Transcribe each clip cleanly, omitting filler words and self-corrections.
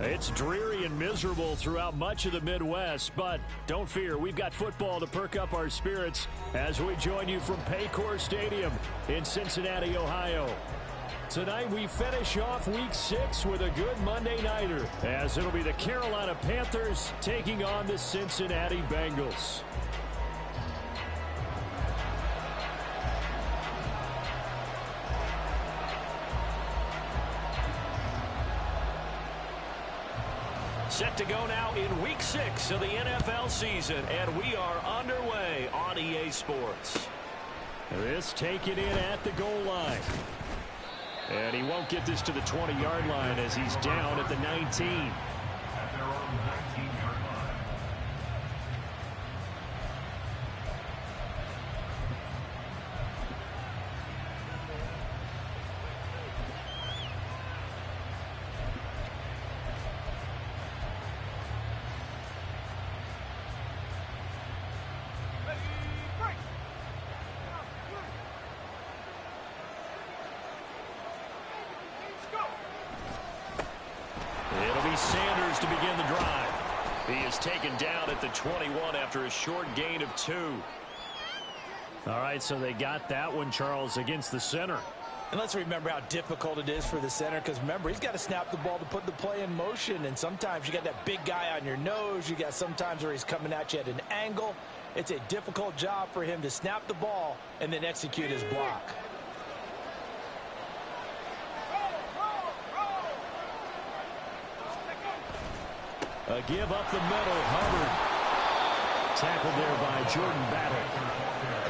It's dreary and miserable throughout much of the Midwest, but don't fear, we've got football to perk up our spirits as we join you from Paycor Stadium in Cincinnati, Ohio. Tonight we finish off Week 6 with a good Monday nighter, as it'll be the Carolina Panthers taking on the Cincinnati Bengals. Set to go now in Week 6 of the NFL season, and we are underway on EA Sports. This taken in at the goal line. And he won't get this to the 20-yard line as he's down at the 19. Sanders to begin the drive. He is taken down at the 21 after a short gain of 2. All right, so they got that one, Charles, against the center. And let's remember how difficult it is for the center, because remember, he's got to snap the ball to put the play in motion, and sometimes you got that big guy on your nose. You got sometimes where he's coming at you at an angle. It's a difficult job for him to snap the ball and then execute his block. A give up the middle. Hubbard tackled there by Jordan Battle.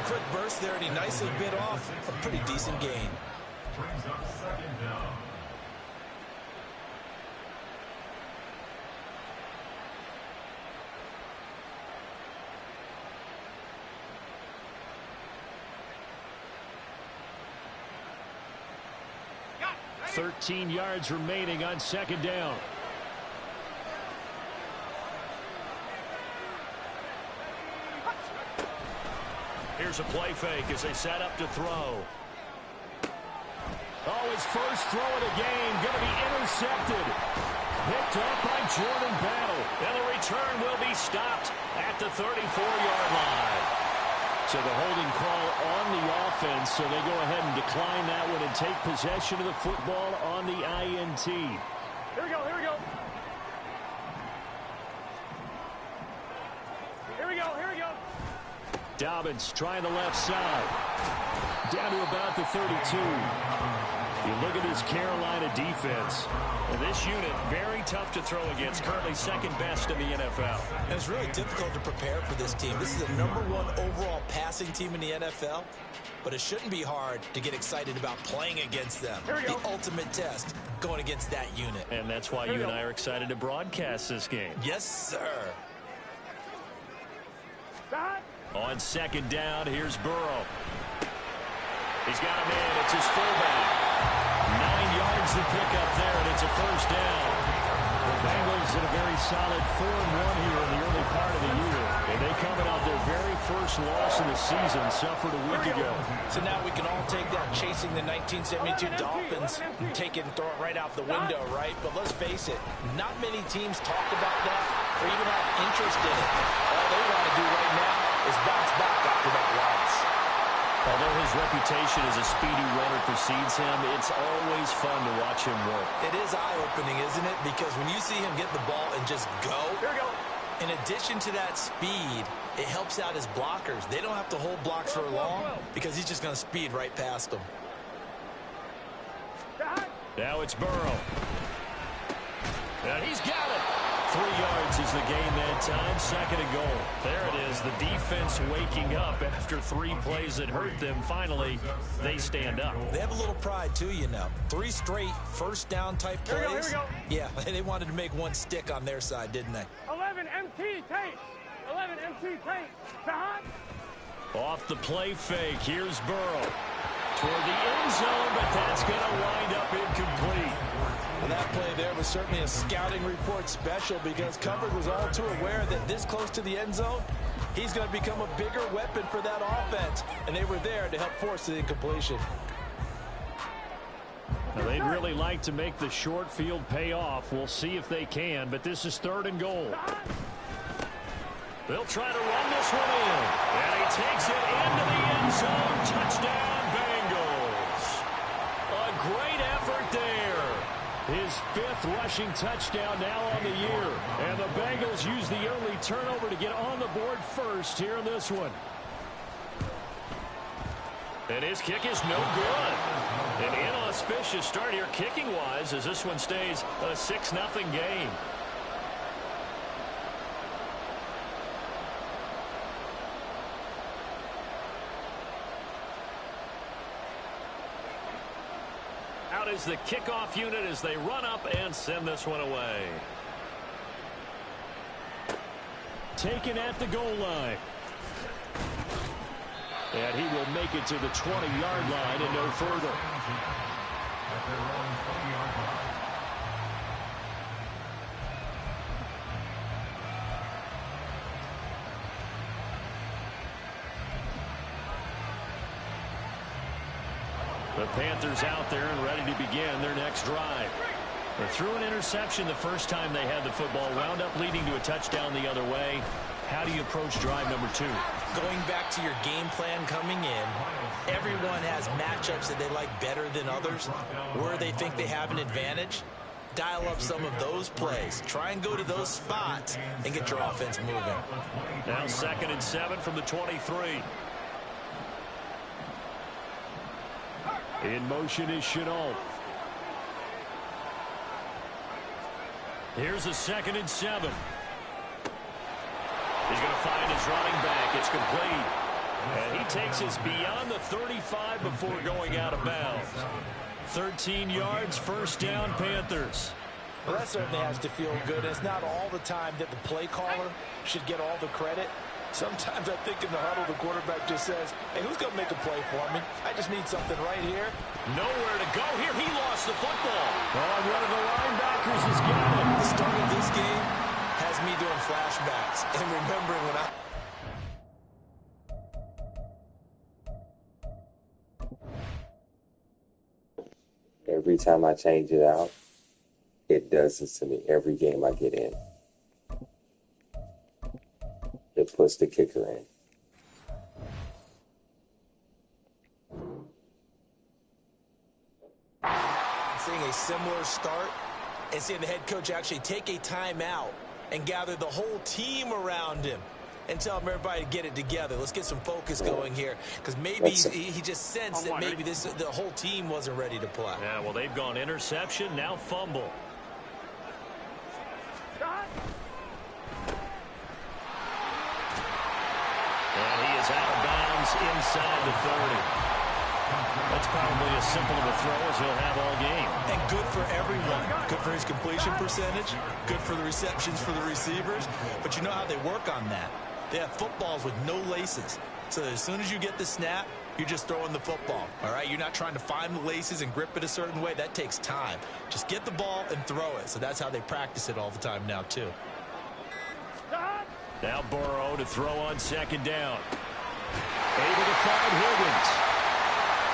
A quick burst there, and he nicely bit off a pretty decent gain. Brings up second down. Got 13 yards remaining on second down. Here's a play fake as they set up to throw. Oh, his first throw of the game going to be intercepted. Picked up by Jordan Battle. And the return will be stopped at the 34-yard line. So the holding call on the offense, so they go ahead and decline that one and take possession of the football on the INT. Here we go, here we go. Here we go, here we go. Dobbins trying the left side. Down to about the 32. You look at this Carolina defense. And this unit, very tough to throw against. Currently second best in the NFL. And it's really difficult to prepare for this team. This is the #1 overall passing team in the NFL. But it shouldn't be hard to get excited about playing against them. The ultimate test, going against that unit. And that's why you and I are excited to broadcast this game. Yes, sir. On second down, here's Burrow. He's got a man. It's his fullback. 9 yards to pick up there, and it's a first down. The Bengals in a very solid 4-1 here in the early part of the year. And they coming off their very first loss of the season, suffered a week ago. So now we can all take that chasing the 1972 Dolphins and take it and throw it right out the window, right? But let's face it, not many teams talk about that or even have interest in it. All they want to do right now is bounce back after that loss. Although his reputation as a speedy runner precedes him, it's always fun to watch him work. It is eye-opening, isn't it? Because when you see him get the ball and just go, in addition to that speed, it helps out his blockers. They don't have to hold blocks for long because he's just going to speed right past them. Now it's Burrow. And he's got it. 3 yards is the gain that time. Second and goal. There it is. The defense waking up after 3 plays that hurt them. Finally, they stand up. They have a little pride, too, you know. 3 straight first down type plays. Here we go. Yeah, they wanted to make one stick on their side, didn't they? 11 MT tape. 11 MT tape. Off the play fake. Here's Burrow. Toward the end zone, but that's going to wind up incomplete. Well, that play there was certainly a scouting report special because Covered was all too aware that this close to the end zone, he's going to become a bigger weapon for that offense. And they were there to help force the incompletion. Now, they'd really like to make the short field pay off. We'll see if they can, but this is 3rd and goal. They'll try to run this one in. And he takes it into the end zone. Touchdown, Bengals. A great effort there. His 5th rushing touchdown now on the year. And the Bengals use the early turnover to get on the board first here in this one. And his kick is no good. An inauspicious start here kicking-wise as this one stays a 6-0 game. Out is the kickoff unit as they run up and send this one away. Taken at the goal line. And he will make it to the 20-yard line and no further. The Panthers out there and ready to begin their next drive. They threw an interception the first time they had the football, wound up leading to a touchdown the other way. How do you approach drive number 2? Going back to your game plan coming in, everyone has matchups that they like better than others, where they think they have an advantage. Dial up some of those plays. Try and go to those spots and get your offense moving. Now 2nd and 7 from the 23. In motion is Chenault. Here's a 2nd and 7. He's going to find his running back. It's complete. And he takes us beyond the 35 before going out of bounds. 13 yards, 1st down, Panthers. Well, that certainly has to feel good. It's not all the time that the play caller should get all the credit. Sometimes I think in the huddle, the quarterback just says, hey, who's going to make a play for me? I just need something right here. Nowhere to go here. He lost the football. Oh, one of the linebackers has got it. The start of this game has me doing flashbacks and remembering when Every time I change it out, it does this to me every game I get in. It puts the kicker in. Seeing a similar start and seeing the head coach actually take a timeout and gather the whole team around him and tell him everybody to get it together. Let's get some focus going here, because maybe he just sensed that maybe the whole team wasn't ready to play. Yeah, well, they've gone interception, now fumble. And he is out of bounds inside the 30. That's probably as simple of a throw as he'll have all game. And good for everyone. Good for his completion percentage. Good for the receptions for the receivers. But you know how they work on that. They have footballs with no laces. So as soon as you get the snap, you're just throwing the football. All right? You're not trying to find the laces and grip it a certain way. That takes time. Just get the ball and throw it. So that's how they practice it all the time now, too. Now Burrow to throw on 2nd down. Able to find Higgins.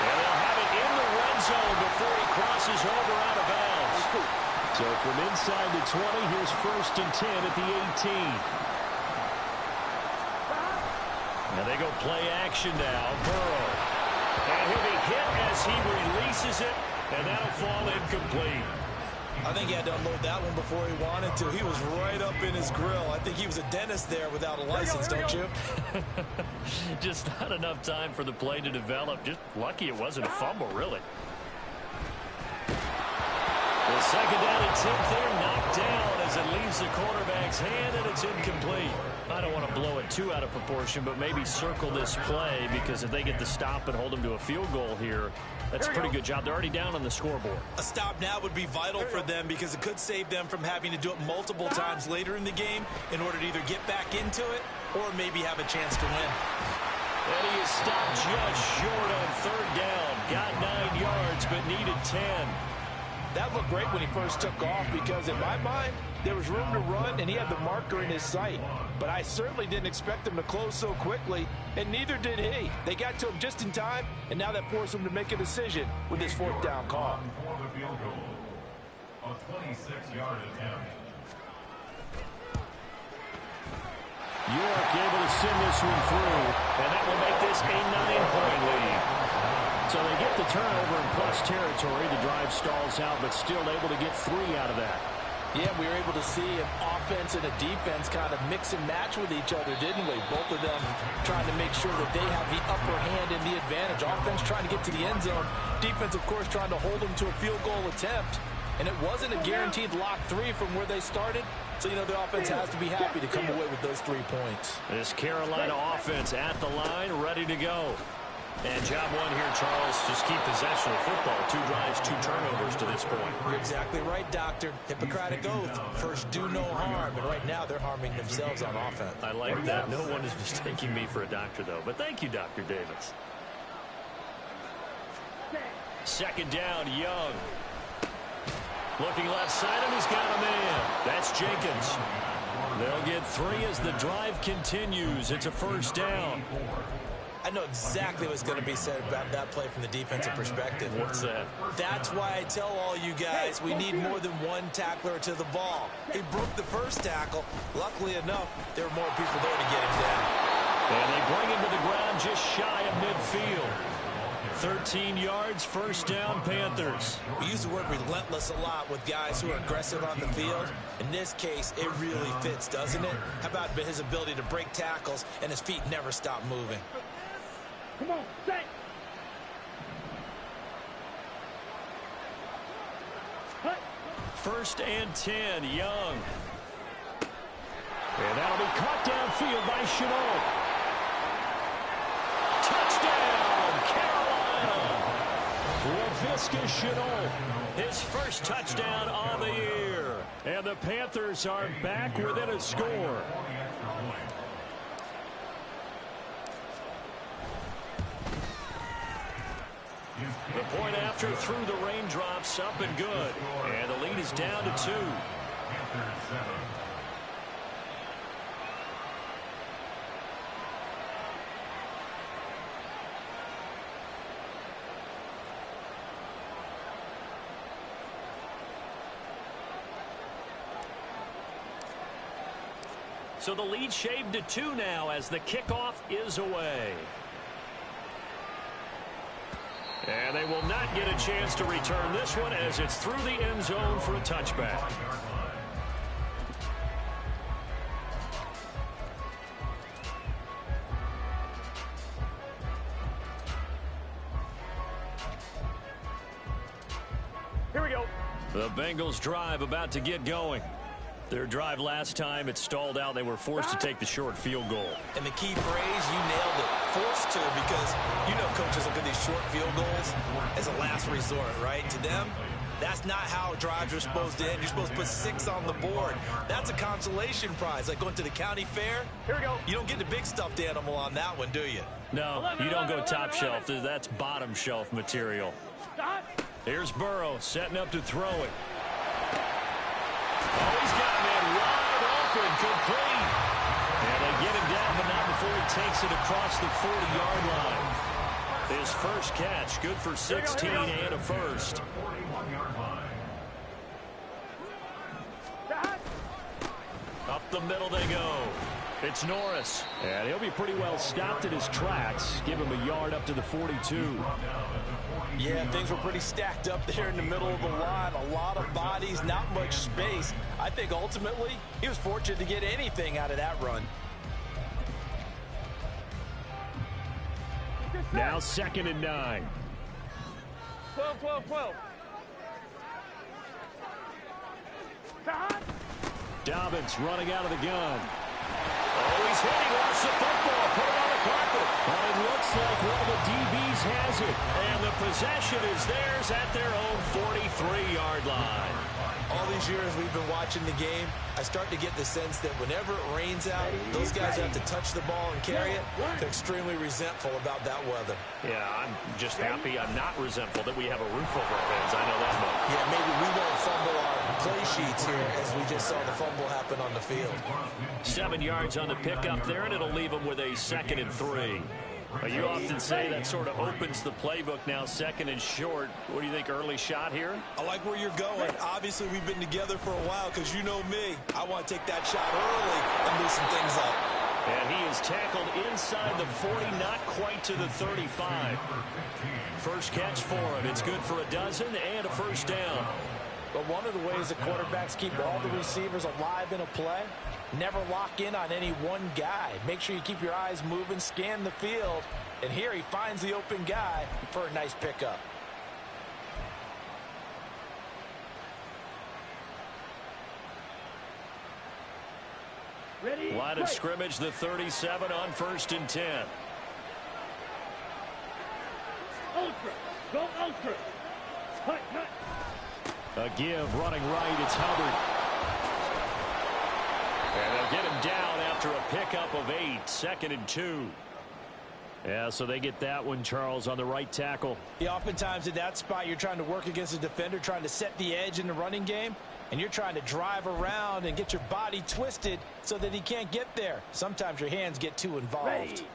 And they'll have it in the red zone before he crosses over out of bounds. So from inside the 20, here's 1st and 10 at the 18. Now they go play action now. Burrow. And he'll be hit as he releases it, and that'll fall incomplete. I think he had to unload that one before he wanted to. He was right up in his grill. I think he was a dentist there without a license, don't you? Just not enough time for the play to develop. Just lucky it wasn't a fumble, really. The 2nd down attempt there knocked down as it leaves the quarterback's hand, and it's incomplete. I don't want to blow it too out of proportion, but maybe circle this play, because if they get the stop and hold them to a field goal here, that's a pretty good job. They're already down on the scoreboard. A stop now would be vital for them, because it could save them from having to do it multiple times later in the game in order to either get back into it or maybe have a chance to win. And he is stopped just short on 3rd down. Got 9 yards, but needed 10. That looked great when he first took off because, in my mind, there was room to run, and he had the marker in his sight. But I certainly didn't expect him to close so quickly, and neither did he. They got to him just in time, and now that forced him to make a decision with his fourth down call. A 26-yard attempt. York able to send this one through, and that will make this a 9-point lead. So they get the turnover in plus territory. The drive stalls out, but still able to get 3 out of that. Yeah, we were able to see an offense and a defense kind of mix and match with each other, didn't we? Both of them trying to make sure that they have the upper hand and the advantage. Offense trying to get to the end zone. Defense, of course, trying to hold them to a field goal attempt. And it wasn't a guaranteed lock 3 from where they started. So, you know, the offense has to be happy to come away with those 3 points. This Carolina offense at the line, ready to go. And job one here, Charles, just keep possession of football. 2 drives, 2 turnovers to this point. You're exactly right, Doctor. Hippocratic oath. First, do no harm. And right now, they're harming themselves on offense. I like that. No one is mistaking me for a doctor, though. But thank you, Dr. Davis. Second down, Young. Looking left side, and he's got a man. That's Jenkins. They'll get 3 as the drive continues. It's a first down. I know exactly what's going to be said about that play from the defensive perspective. What's that? That's why I tell all you guys we need more than one tackler to the ball. He broke the first tackle. Luckily enough, there were more people there to get him down. And they bring him to the ground just shy of midfield. 13 yards, first down, Panthers. We use the word relentless a lot with guys who are aggressive on the field. In this case, it really fits, doesn't it? How about his ability to break tackles and his feet never stop moving? Come on, stay. First and 10, Young. And that'll be caught downfield by Chenault. Touchdown, Carolina. LaVisca Chenault, his first touchdown on the year. And the Panthers are back within a score. The point after through the raindrops, up and good. And the lead is down to 2. So the lead shaved to 2 now as the kickoff is away. And they will not get a chance to return this one as it's through the end zone for a touchback. Here we go. The Bengals drive about to get going. Their drive last time, it stalled out. They were forced to take the short field goal. And the key phrase, you nailed it, forced to, because you know coaches look at these short field goals as a last resort, right? To them, that's not how drives are supposed to end. You're supposed to put 6 on the board. That's a consolation prize, like going to the county fair. Here we go. You don't get the big stuffed animal on that one, do you? No, you don't go top shelf. That's bottom shelf material. Stop. Here's Burrow setting up to throw it. Oh, he's got a man wide open, complete. And they get him down, but not before he takes it across the 40-yard line. His first catch, good for 16 and a first. Up the middle they go. It's Norris. And he'll be pretty well stopped in his tracks. Give him a yard up to the 42. Yeah, things were pretty stacked up there in the middle of the line. A lot of bodies, not much space. I think ultimately he was fortunate to get anything out of that run. Now 2nd and 9. 12, 12, 12. Dobbins running out of the gun. Oh, he's hit. He lost the football. Put it on the carpet. But it looks like one of the DBs has it. And the possession is theirs at their own 43-yard line. All these years we've been watching the game, I start to get the sense that whenever it rains out, those guys have to touch the ball and carry it. They're extremely resentful about that weather. Yeah, I'm just happy I'm not resentful that we have a roof over our heads. I know that much. Yeah, maybe we won't fumble our play sheets here as we just saw the fumble happen on the field. 7 yards on the pickup there, and it'll leave them with a 2nd and 3. You often say that sort of opens the playbook now, 2nd and short. What do you think, early shot here? I like where you're going. Obviously, we've been together for a while because you know me. I want to take that shot early and loosen things up. And he is tackled inside the 40, not quite to the 35. First catch for him. It's good for a dozen and a first down. But one of the ways the quarterbacks keep all the receivers alive in a play, never lock in on any one guy. Make sure you keep your eyes moving, scan the field. And here he finds the open guy for a nice pickup. Ready? Line of scrimmage, the 37 on 1st and 10. Ultra. Go ultra. Cut, cut. A give, running right, it's Hubbard. And they'll get him down after a pickup of 8, 2nd and 2. Yeah, so they get that one, Charles, on the right tackle. Yeah, oftentimes in that spot, you're trying to work against a defender, trying to set the edge in the running game, and you're trying to drive around and get your body twisted so that he can't get there. Sometimes your hands get too involved. Ready.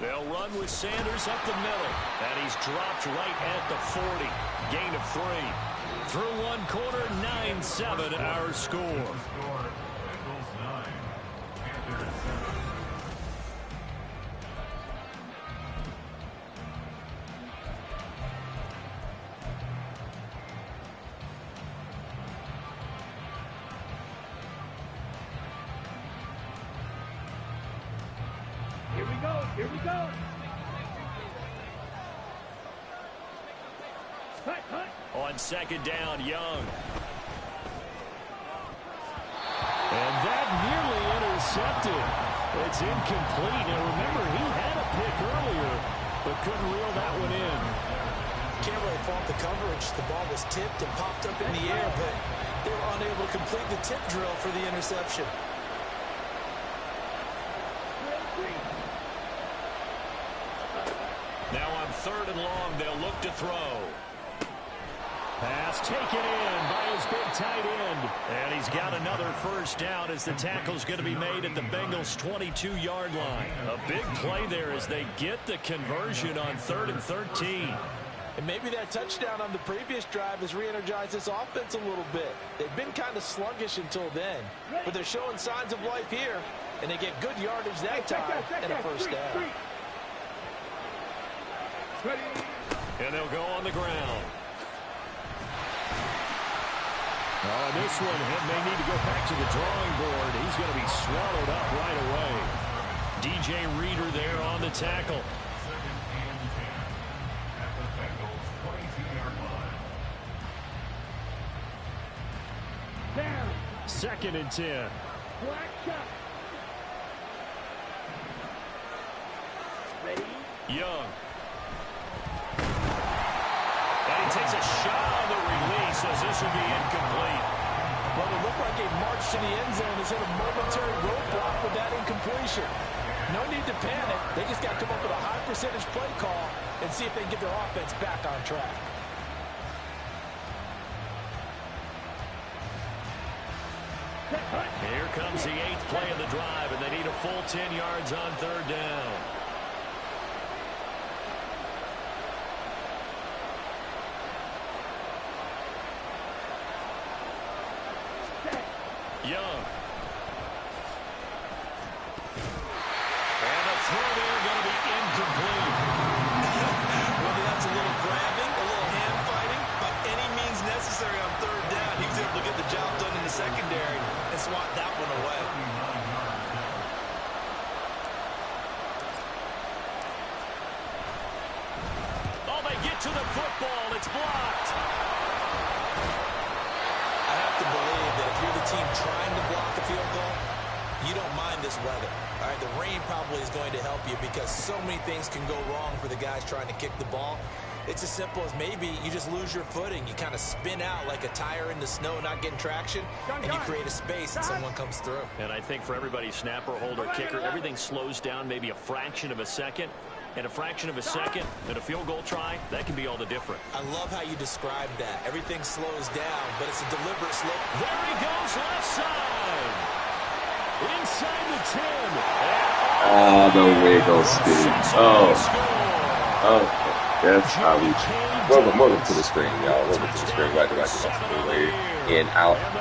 They'll run with Sanders up the middle. And he's dropped right at the 40. Gain of 3. Through one quarter, 9-7 our score. Bengals 9, Panthers 7. Here we go. Here we go. Cut, cut. On 2nd down, Young. And that nearly intercepted. It's incomplete. Now remember, he had a pick earlier, but couldn't reel that one in. Can't really fault the coverage. The ball was tipped and popped up in the air, but they were unable to complete the tip drill for the interception. Now on 3rd and long, they'll look to throw. Pass taken in by his big tight end. And he's got another first down as the tackle's going to be made at the Bengals' 22-yard line. A big play there as they get the conversion on 3rd and 13. And maybe that touchdown on the previous drive has re-energized this offense a little bit. They've been kind of sluggish until then, but they're showing signs of life here, and they get good yardage that time and a first down. And they'll go on the ground. This one may need to go back to the drawing board. He's going to be swallowed up right away. DJ Reader there on the tackle. 2nd and 10 at the Bengals 22-yard line. Down. 2nd and 10. Black shot. Ready. Young. And he takes a shot on the release as this will be incomplete. Well, it looked like a march to the end zone has hit a momentary roadblock with that incompletion. No need to panic. They just got to come up with a high percentage play call and see if they can get their offense back on track. Here comes the 8th play of the drive, and they need a full 10 yards on 3rd down. Young. And the throw there going to be incomplete. Whether that's a little grabbing, a little hand fighting, by any means necessary on 3rd down, he was able to get the job done in the secondary and swat that one away. Oh, they get to the football. It's blocked. I have to believe that if you're the team trying to block a field goal, you don't mind this weather. All right, the rain probably is going to help you because so many things can go wrong for the guys trying to kick the ball. It's as simple as maybe you just lose your footing. You kind of spin out like a tire in the snow, not getting traction, and you create a space and someone comes through. And I think for everybody, snapper, holder, kicker, everything slows down maybe a fraction of a second. And a fraction of a second and a field goal try, that can be all the different. I love how you described that. Everything slows down, but it's a deliberate slope. There he goes, left side. Inside the 10. Ah, the wiggle spin. Oh. That's how we. Welcome to the screen, y'all. Welcome to the screen. Right. In, out. And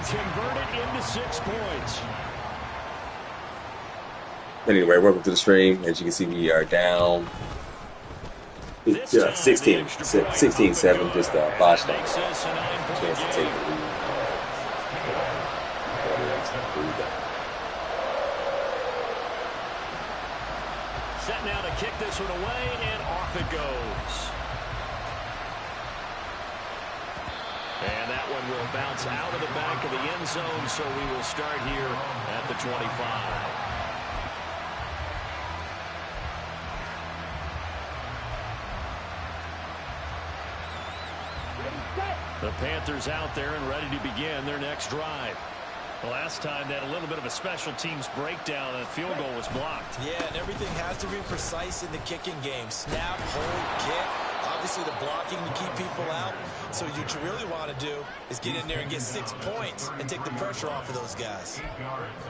converted into 6 points. Anyway, welcome to the stream. As you can see, we are down 16-7, just botched on a chance to take the lead. Set now to kick this one away, and off it goes. And that one will bounce out of the back of the end zone, so we will start here at the 25. The Panthers out there and ready to begin their next drive. The last time they had a little bit of a special teams breakdown and the field goal was blocked. Yeah, and everything has to be precise in the kicking game. Snap, hold, kick. Obviously the blocking to keep people out. So what you really want to do is get in there and get 6 points and take the pressure off of those guys.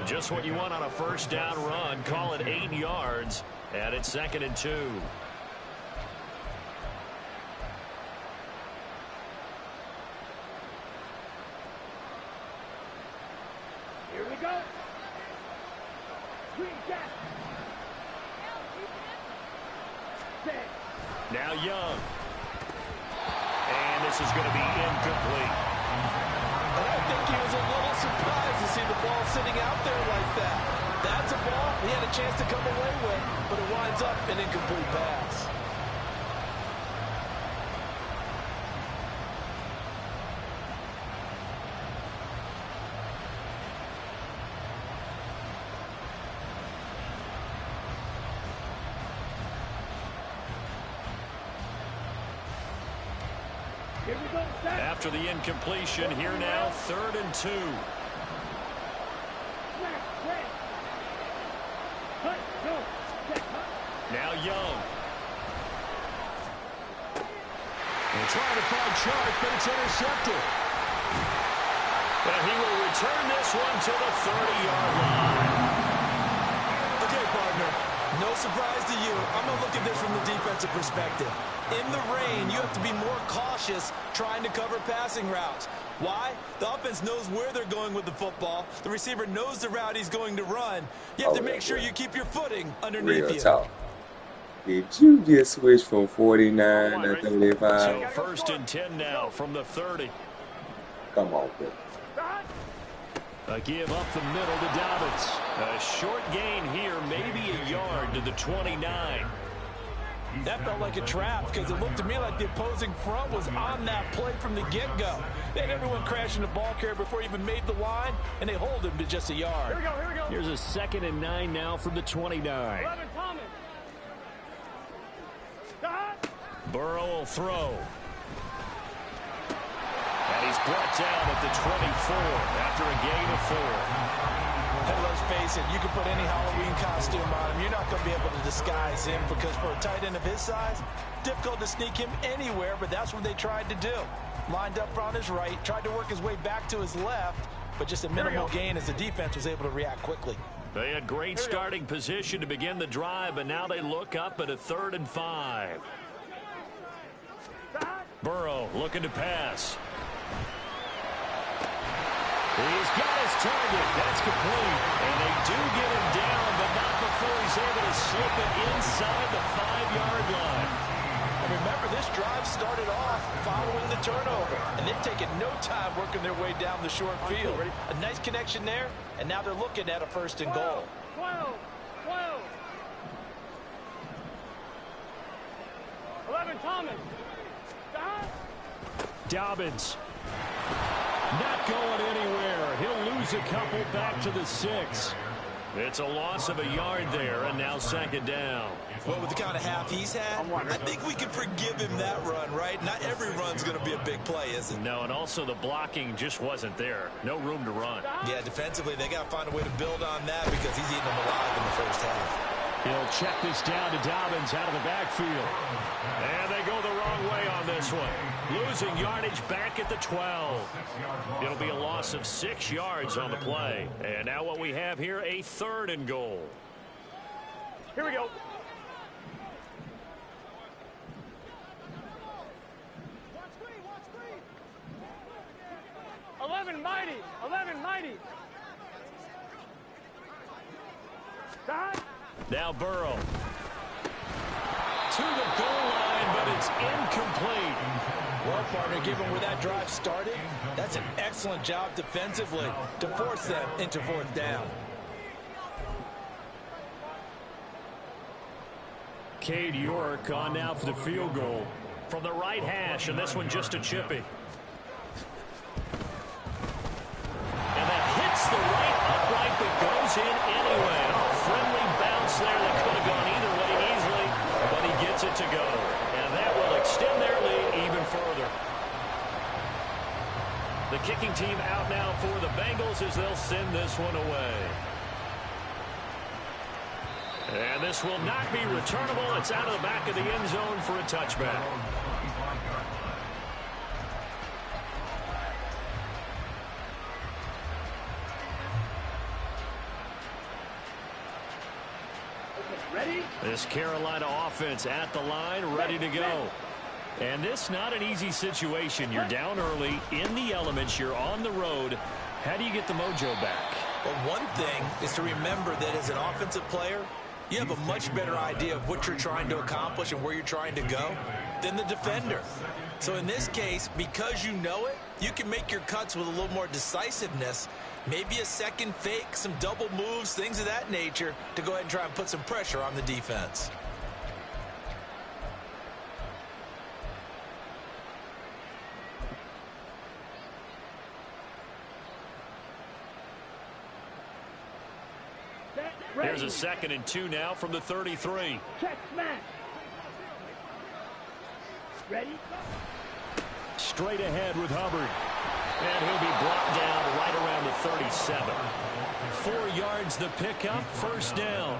Just what you want on a first down run. Call it 8 yards, and it's 2nd and 2. Now Young. And this is going to be incomplete. And I think he was a little surprised to see the ball sitting out there like that. That's a ball he had a chance to come away with, but it winds up an incomplete pass. After the incompletion, here now, 3rd and 2. Now Young. And trying to find Chark, but it's intercepted. And he will return this one to the 30-yard line. Okay, partner. No surprise to you. I'm going to look at this from the defensive perspective. In the rain, you have to be more cautious trying to cover passing routes. Why? The offense knows where they're going with the football. The receiver knows the route he's going to run. You have to make sure you keep your footing underneath you. Talk. Did you just switch from 49 to 35? So 1st and 10 now from the 30. Come on, Bill. A give up the middle to Dobbins. A short gain here, maybe a yard to the 29. That felt like a trap because it looked to me like the opposing front was on that play from the get-go. They had everyone crashing the ball carrier before he even made the line, and they hold him to just a yard. Here we go. Here's a 2nd and 9 now from the 29. 11, Thomas. Burrow will throw. And he's brought down at the 24 after a gain of 4. And let's face it, you can put any Halloween costume on him. You're not going to be able to disguise him because for a tight end of his size, difficult to sneak him anywhere, but that's what they tried to do. Lined up on his right, tried to work his way back to his left, but just a minimal gain as the defense was able to react quickly. They had great starting position to begin the drive, but now they look up at a 3rd and 5. Burrow looking to pass. He's got his target. That's complete. And they do get him down, but not before he's able to slip it inside the 5-yard line. And remember, this drive started off following the turnover, and they've taken no time working their way down the short field. A nice connection there, and now they're looking at a 1st and goal. 12. 11, Thomas. Dobbins. Not going anywhere. He'll lose moves a couple back to the 6. It's a loss of a yard there, and now 2nd down. Well, with the kind of half he's had, I think we can forgive him that run, right? Not every run's going to be a big play, is it? No, and also the blocking just wasn't there. No room to run. Yeah, defensively, they got to find a way to build on that because he's eating them alive in the first half. He'll check this down to Dobbins out of the backfield. And they go the wrong way on this one. Losing yardage back at the 12. It'll be a loss of 6 yards on the play. And now what we have here, a 3rd and goal. Here we go. Watch screen, watch screen. 11 mighty, 11 mighty. Side. Now Burrow. To the goal line, but it's incomplete. Well, partner, given where that drive started, that's an excellent job defensively to force them into 4th down. Cade York on now for the field goal from the right hash, and this one just a chippy. And that hits the right upright, but goes in anyway. A friendly bounce there that could have gone either way easily, but he gets it to go. And that will extend their lead even further. The kicking team out now for the Bengals as they'll send this one away. And this will not be returnable. It's out of the back of the end zone for a touchback. Ready? This Carolina offense at the line, ready to go. And this not an easy situation. You're down early, in the elements, you're on the road. How do you get the mojo back? Well, one thing is to remember that as an offensive player, you have a much better idea of what you're trying to accomplish and where you're trying to go than the defender. So in this case, because you know it, you can make your cuts with a little more decisiveness, maybe a second fake, some double moves, things of that nature, to go ahead and try and put some pressure on the defense. Here's a 2nd and 2 now from the 33. Check smash. Ready? Straight ahead with Hubbard. And he'll be brought down right around the 37. 4 yards the pickup, 1st down.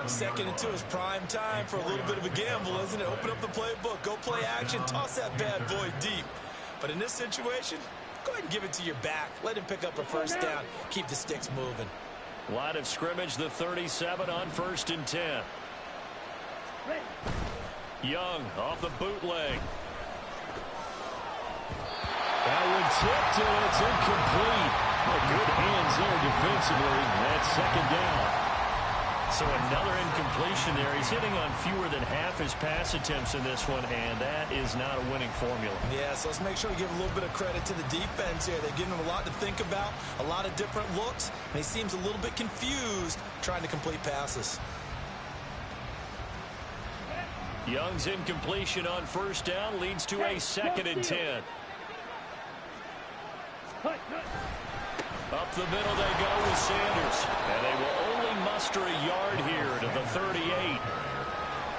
2nd and 2 is prime time for a little bit of a gamble, isn't it? Open up the playbook, go play action, toss that bad boy deep. But in this situation, go ahead and give it to your back. Let him pick up a 1st down. Keep the sticks moving. Line of scrimmage, the 37 on 1st and 10. Young off the bootleg. That one tipped, and it's incomplete. Well, good hands there defensively. That's 2nd down. So another incompletion there. He's hitting on fewer than half his pass attempts in this one, and that is not a winning formula. Yeah, so let's make sure we give a little bit of credit to the defense here. They're giving him a lot to think about, a lot of different looks, and he seems a little bit confused trying to complete passes. Young's incompletion on 1st down leads to a 2nd and 10. Up the middle they go with Sanders. And they will only muster a yard here to the 38.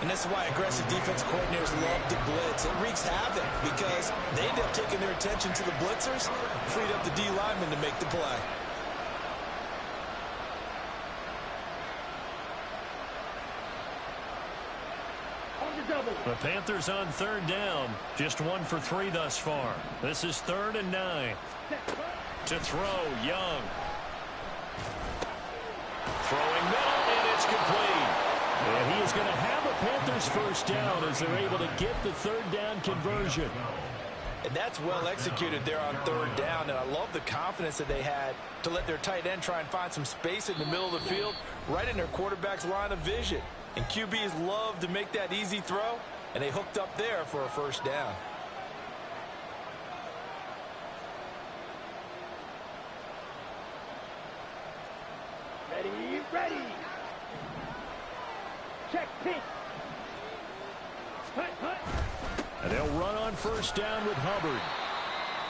And this is why aggressive defense coordinators love to blitz. It wreaks havoc because they end up taking their attention to the blitzers, freed up the D lineman to make the play. The Panthers on 3rd down. Just 1 for 3 thus far. This is 3rd and 9. To throw, Young. Throwing middle, and it's complete. And he is going to have a Panthers 1st down as they're able to get the 3rd down conversion. And that's well executed there on 3rd down. And I love the confidence that they had to let their tight end try and find some space in the middle of the field, right in their quarterback's line of vision. And QBs love to make that easy throw, and they hooked up there for a 1st down. Ready, ready. Check, pink. Hut, hut. And they'll run on 1st down with Hubbard.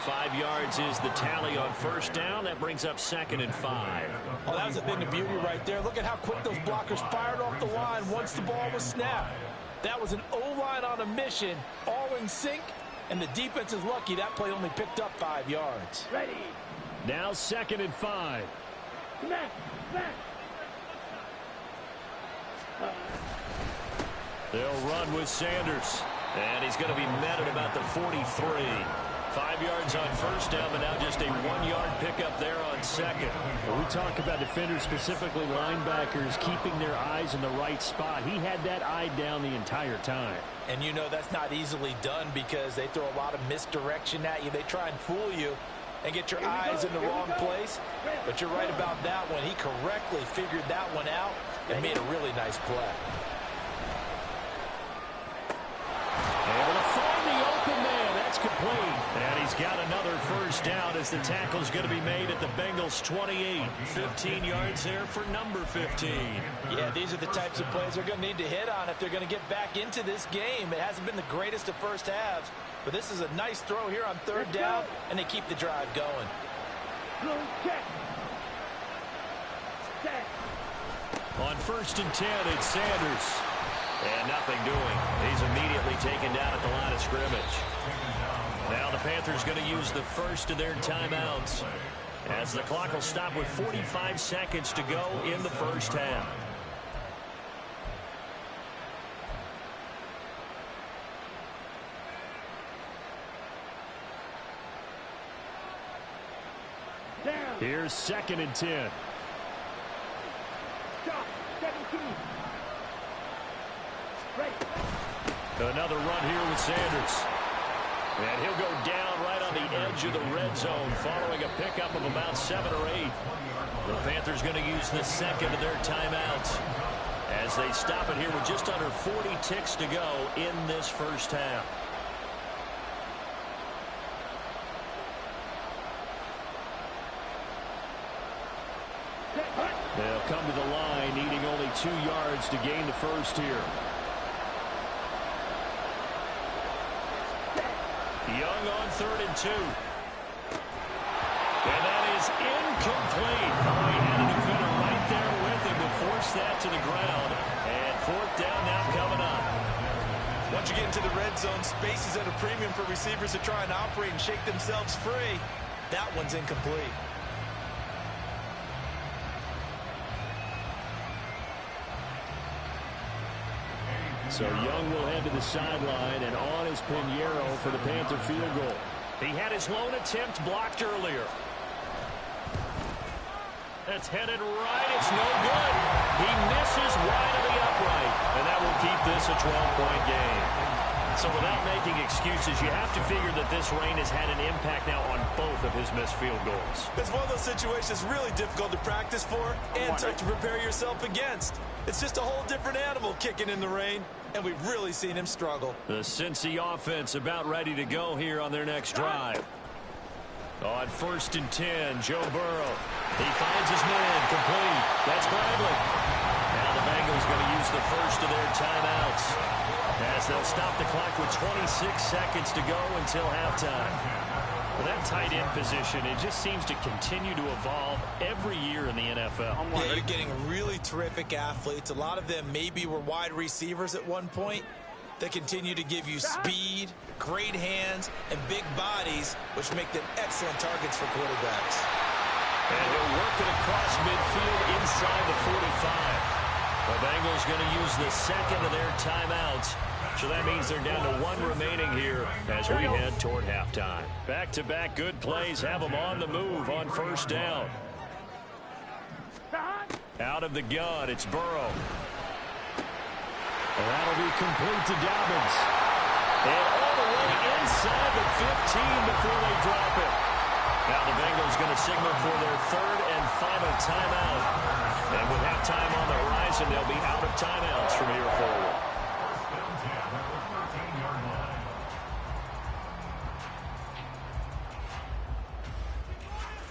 5 yards is the tally on first down. That brings up 2nd and 5. Oh, that was a thing of beauty right there. Look at how quick those blockers fired off the line once the ball was snapped. That was an O-line on a mission, all in sync, and the defense is lucky that play only picked up 5 yards. Ready. Now 2nd and 5. Smack. They'll run with Sanders. And he's going to be met at about the 43. 5 yards on first down, but now just a 1-yard pickup there on second. When we talk about defenders, specifically linebackers, keeping their eyes in the right spot. He had that eye down the entire time. And you know that's not easily done because they throw a lot of misdirection at you. They try and fool you and get your eyes in the wrong place. But you're right about that one. He correctly figured that one out and made a really nice play. Able to find the open man. That's complete. And he's got another first down as the tackle's going to be made at the Bengals 28. 15 yards there for number 15. Yeah, these are the types of plays they're going to need to hit on if they're going to get back into this game. It hasn't been the greatest of first halves, but this is a nice throw here on third down, and they keep the drive going. On 1st and 10, it's Sanders. And nothing doing. He's immediately taken down at the line of scrimmage. Now the Panthers going to use the first of their timeouts as the clock will stop with 45 seconds to go in the first half. Here's 2nd and 10. Stop. 17. Another run here with Sanders. And he'll go down right on the edge of the red zone following a pickup of about 7 or 8. The Panthers going to use the second of their timeouts as they stop it here with just under 40 ticks to go in this first half. They'll come to the line, needing only 2 yards to gain the first here. Young on 3rd and 2. And that is incomplete. Oh, he had a defender right there with him to force that to the ground. And 4th down now coming up. Once you get into the red zone, space is at a premium for receivers to try and operate and shake themselves free. That one's incomplete. So Young will head to the sideline, and on is Pinheiro for the Panther field goal. He had his lone attempt blocked earlier. That's headed right. It's no good. He misses wide of the upright, and that will keep this a 12-point game. So without making excuses, you have to figure that this rain has had an impact now on both of his missed field goals. It's one of those situations really difficult to practice for and tough to prepare yourself against. It's just a whole different animal kicking in the rain, and we've really seen him struggle. The Cincy offense about ready to go here on their next drive. On 1st and 10, Joe Burrow. He finds his man, complete. That's Bradley. Now the Bengals going to use the first of their timeouts as they'll stop the clock with 26 seconds to go until halftime. Well, that tight end position, it just seems to continue to evolve every year in the NFL. Yeah, you're getting really terrific athletes. A lot of them maybe were wide receivers at one point. They continue to give you speed, great hands, and big bodies, which make them excellent targets for quarterbacks. And he'll work it across midfield inside the 45. The Bengals going to use the second of their timeouts. So that means they're down to 1 remaining here as we head toward halftime. Back-to-back good plays have them on the move on first down. Out of the gun, it's Burrow. Well, that'll be complete to Dobbins. And all the way inside the 15 before they drop it. Now the Bengals going to signal for their 3rd and final timeout. And with halftime on the horizon, they'll be out of timeouts from here forward.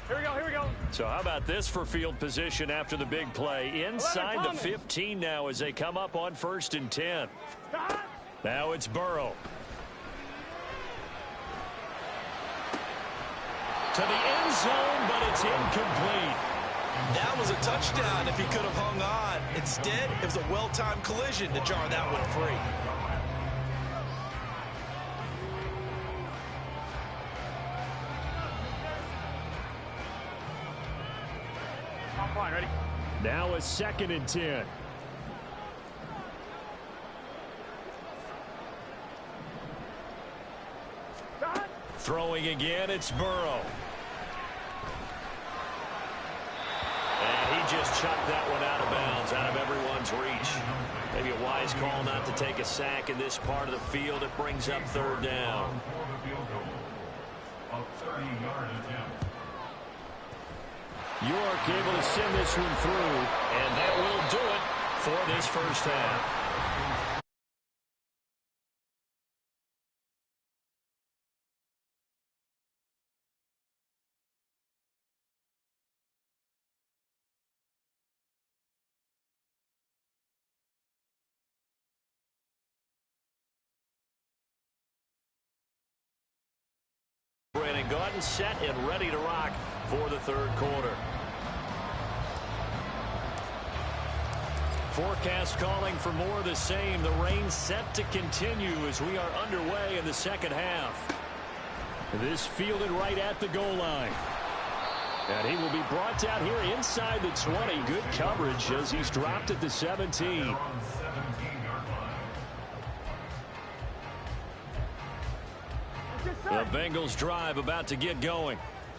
Here we go. So how about this for field position after the big play? Inside the 15 now as they come up on 1st and 10. Now it's Burrow. To the end zone, but it's incomplete. That was a touchdown if he could have hung on. Instead, it was a well-timed collision to jar that one free. Fine, ready? Now a 2nd and 10. Throwing again, it's Burrow. And he just chucked that one out of bounds, out of everyone's reach. Maybe a wise call not to take a sack in this part of the field. It brings up 3rd down. York able to send this one through, and that will do it for this first half. And go ahead and set and ready to rock for the 3rd quarter. Forecast calling for more of the same. The rain set to continue as we are underway in the 2nd half. This fielded right at the goal line. And he will be brought down here inside the 20. Good coverage as he's dropped at the 17. The Bengals drive about to get going.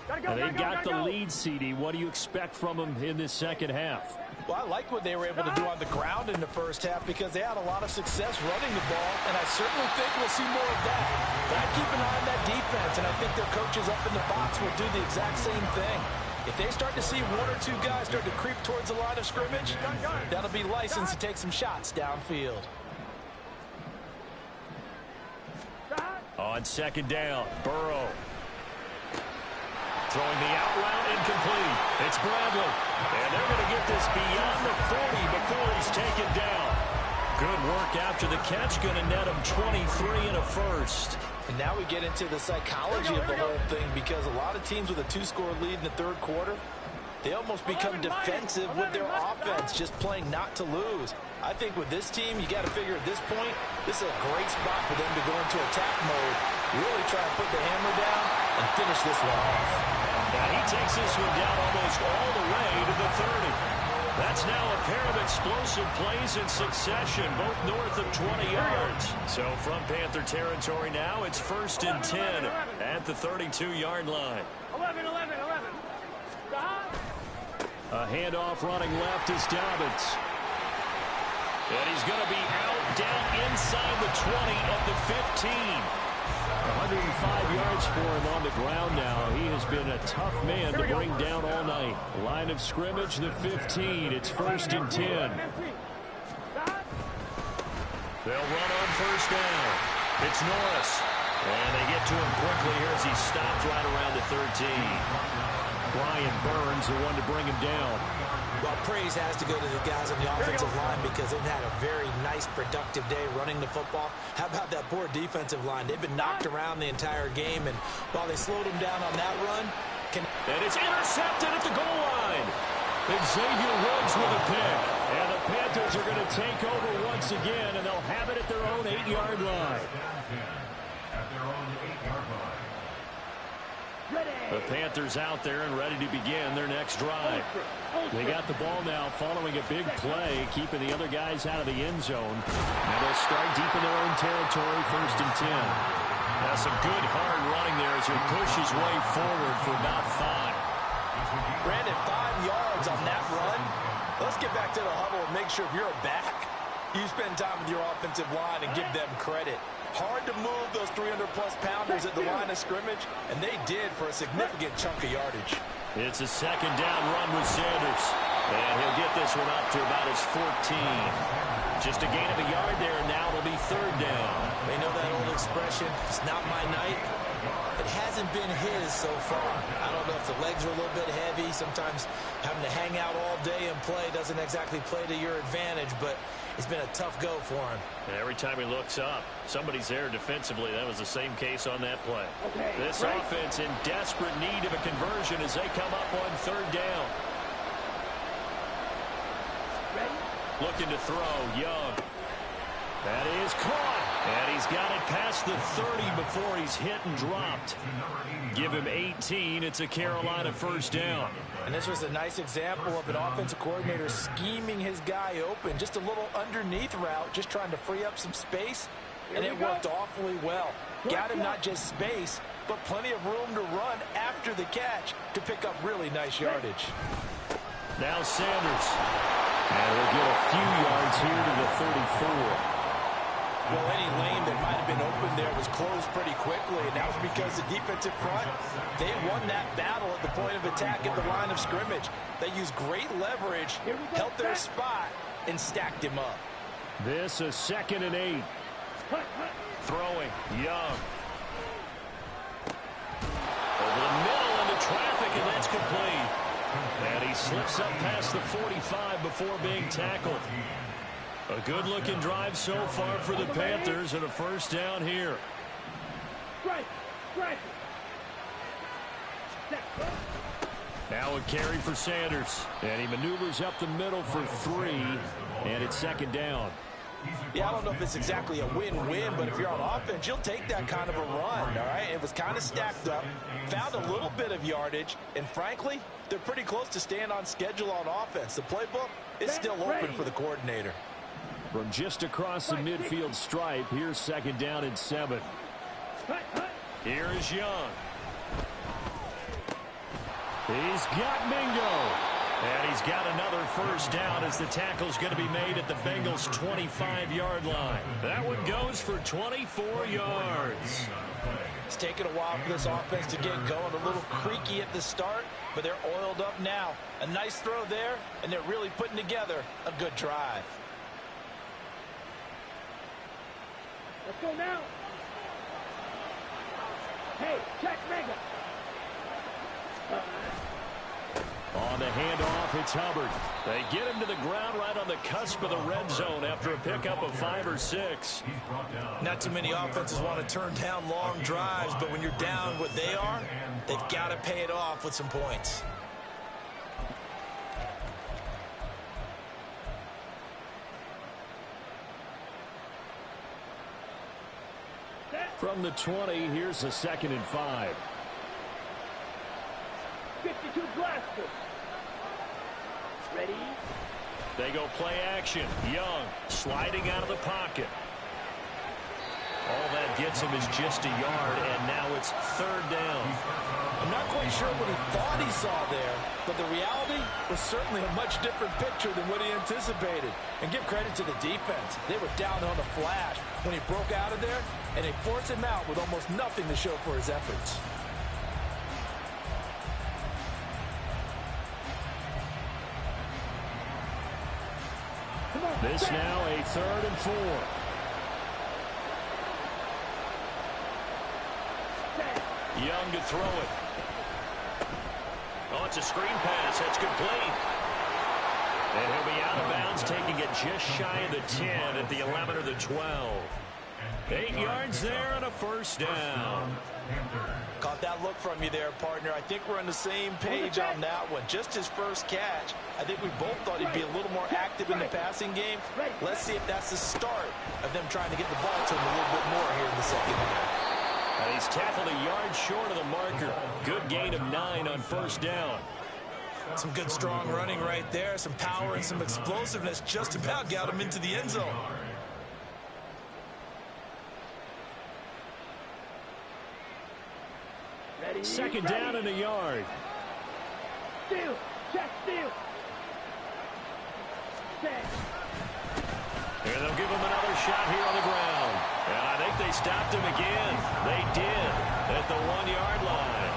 And they've got the lead, CD. What do you expect from them in this 2nd half? Well, I liked what they were able to do on the ground in the first half because they had a lot of success running the ball, and I certainly think we'll see more of that. But I keep an eye on that defense, and I think their coaches up in the box will do the exact same thing. If they start to see 1 or 2 guys start to creep towards the line of scrimmage, that'll be license to take some shots downfield. On 2nd down, Burrow. Throwing the out route, incomplete. It's Bradley. And they're going to get this beyond the 40 before he's taken down. Good work after the catch. Going to net him 23 and a first. And now we get into the psychology of the whole thing because a lot of teams with a 2-score lead in the 3rd quarter, they almost become defensive with their offense, just playing not to lose. I think with this team, you got to figure at this point, this is a great spot for them to go into attack mode, really try and put the hammer down and finish this one off. Now he takes this one down almost all the way to the 30. That's now a pair of explosive plays in succession, both north of 20 yards. So from Panther territory now, it's 1st and 10 at the 32-yard line. 11. A handoff running left is Dobbins. And he's going to be out down inside the 20 of the 15. 105 yards for him on the ground now. He has been a tough man to bring down all night. Line of scrimmage, the 15. It's 1st and 10. They'll run on 1st down. It's Norris. And they get to him quickly here as he stopped right around the 13. Brian Burns, the one to bring him down. Well, praise has to go to the guys on the offensive line because they've had a very nice, productive day running the football. How about that poor defensive line? They've been knocked around the entire game, and while they slowed them down on that run... And it's intercepted at the goal line. Xavier Woods with a pick. And the Panthers are going to take over once again, and they'll have it at their own 8-yard line. The Panthers out there and ready to begin their next drive. They got the ball now following a big play, keeping the other guys out of the end zone. And they'll start deep in their own territory, 1st and 10. Now some good hard running there as he pushes way forward for about 5. Brandon, 5 yards on that run. Let's get back to the huddle and make sure if you're a back, you spend time with your offensive line and give them credit. Hard to move those 300-plus pounders at the line of scrimmage, and they did for a significant chunk of yardage. It's a 2nd down run with Sanders. And he'll get this one up to about his 14. Just a gain of a yard there, and now it'll be 3rd down. They know that old expression, it's not my night. And It hasn't been his so far. I don't know if the legs are a little bit heavy. Sometimes having to hang out all day and play doesn't exactly play to your advantage, but it's been a tough go for him. And every time he looks up, somebody's there defensively. That was the same case on that play. This offense in desperate need of a conversion as they come up on third down. Looking to throw, Young. That is caught. And he's got it past the 30 before he's hit and dropped. Give him 18. It's a Carolina first down. And this was a nice example of an offensive coordinator scheming his guy open. Just a little underneath route, just trying to free up some space. And it worked awfully well. Got him not just space, but plenty of room to run after the catch to pick up really nice yardage. Now Sanders. And he'll get a few yards here to the 34. Well, any lane that might have been open there was closed pretty quickly, and that was because the defensive front, they won that battle at the point of attack at the line of scrimmage. They used great leverage, held their spot, and stacked him up. This is 2nd and 8. Throwing, Young. Over the middle into traffic, and that's complete. And he slips up past the 45 before being tackled. A good-looking drive so far for the Panthers, and a first down here. Now a carry for Sanders, and he maneuvers up the middle for 3, and it's 2nd down. Yeah, I don't know if it's exactly a win-win, but if you're on offense, you'll take that kind of a run, all right? It was kind of stacked up, found a little bit of yardage, and frankly, they're pretty close to staying on schedule on offense. The playbook is still open for the coordinator. From just across the midfield stripe, here's 2nd down and 7. Here is Young. He's got Mingo. And he's got another first down as the tackle's going to be made at the Bengals' 25-yard line. That one goes for 24 yards. It's taken a while for this offense to get going. A little creaky at the start, but they're oiled up now. A nice throw there, and they're really putting together a good drive. Let's go now. Hey, check Mega. On the handoff, it's Hubbard. They get him to the ground right on the cusp of the red zone after a pickup of 5 or 6. Not too many offenses want to turn down long drives, but when you're down what they are, they've got to pay it off with some points. From the 20, here's a 2nd and 5. 52 blaster. Ready? They go play action. Young sliding out of the pocket. All that gets him is just a yard, and now it's 3rd down. I'm not quite sure what he thought he saw there, but the reality was certainly a much different picture than what he anticipated. And give credit to the defense. They were down on the flash when he broke out of there, and they forced him out with almost nothing to show for his efforts. This now a 3rd and 4. Young to throw it. Oh, it's a screen pass. That's complete. And he'll be out of bounds, taking it just shy of the 10 at the 11 or the 12. 8 yards there and a first down. Caught that look from you there, partner. I think we're on the same page on that one. Just his first catch. I think we both thought he'd be a little more active in the passing game. Let's see if that's the start of them trying to get the ball to him a little bit more here in the second half. And he's tackled a yard short of the marker. Good gain of 9 on first down. Some good strong running right there. Some power and some explosiveness just about got him into the end zone. Ready? 2nd down and a yard. Steal. Check steal. Check. And they'll give him another shot here on the ground. And I think they stopped him again. They did at the 1-yard line.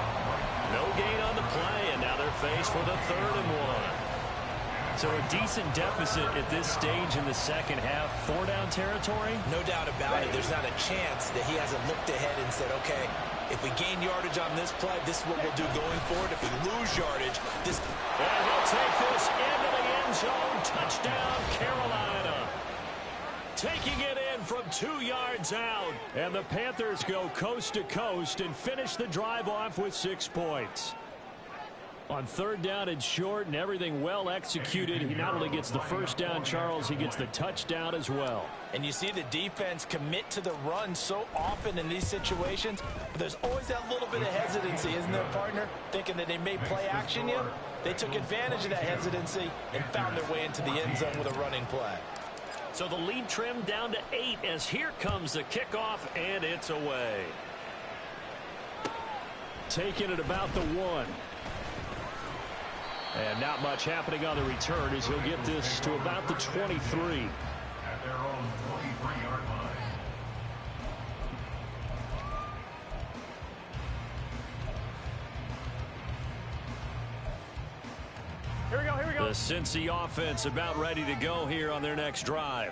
No gain on the play, and now they're faced with a 3rd and 1. So a decent deficit at this stage in the second half. 4-down territory? No doubt about it. There's not a chance that he hasn't looked ahead and said, okay, If we gain yardage on this play, this is what we'll do going forward. If we lose yardage, this... And he'll take this into the end zone. Touchdown, Carolina. Taking it in from 2 yards out. And the Panthers go coast to coast and finish the drive off with 6 points. On 3rd down and short and everything well executed, he not only gets the first down, Charles, he gets the touchdown as well. And you see the defense commit to the run so often in these situations, but there's always that little bit of hesitancy, isn't there, partner? Thinking that they may play action you. They took advantage of that hesitancy and found their way into the end zone with a running play. So the lead trimmed down to 8 as here comes the kickoff, and it's away. Taking it about the 1. And not much happening on the return as he'll get this to about the 23. At their own 23-yard line. Here we go, here we go. The Cincy offense about ready to go here on their next drive.